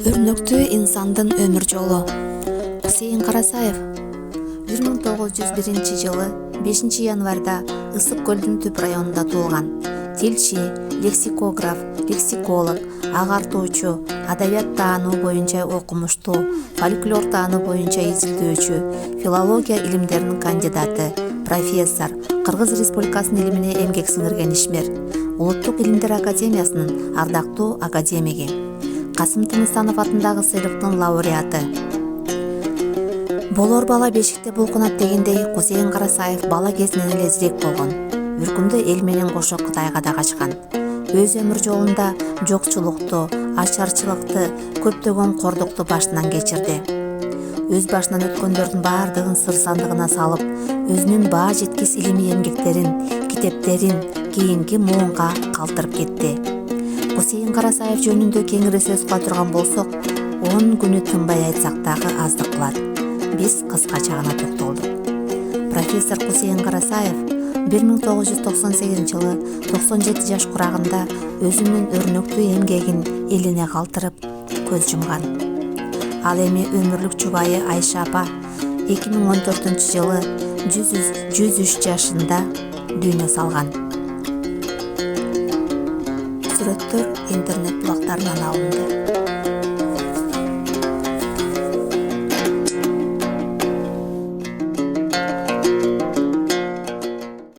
Өрнөктүү инсандын өмүр жолу. Кусейин Карасаев 1901 жылы 5 январда Ысык көлдүн түп районунда туулган. Тилчи, лексикограф, лексиколог, агартуучу, адабият таануу боюнча окумуштуу, фольклор таануу боюнча изилдөөчү, филология илимдеринин кандидаты, профессор, Кыргыз Республикасынын илимине эмгек сиңирген ишмер, Улуттук илимдер академиясынын ардактуу академиги, Касым Тыныстанов атындагы сыйлыктын лауреаты. Болор бала бешикте булкунат дегендей, Кусейин Карасаев бала кезинен эле зирек болгон. Бир күндө эл менен кошо Кытайга да качкан. Өз өмүр жолунда жокчулукту, ачарчылыкты, көптөгөн кордукту башынан кечирди. Өз башынан өткөндөрдүн баардыгын сыр сандыгына салып, өзүнүн баа жеткис илимий эмгектерин, китептерин кийинки муунга калтырып кетти. Кусейин Карасаев жөнүндө кеңири сөз кыла турган болсок, 10 күнү тынбай айтсак дагы аздык кылат. Биз кыскача гана токтолдук. Профессор Кусейин Карасаев 1998 жылы 97 жаш курагында өзүнүн өрнөктүү эмгегин элине калтырып көз жумган. Ал эми өмүрлүк жубайы Айша апа 2014 жылы 103 жашында дүйнө салган. Сүрөттөр интернет булактарынан алынды.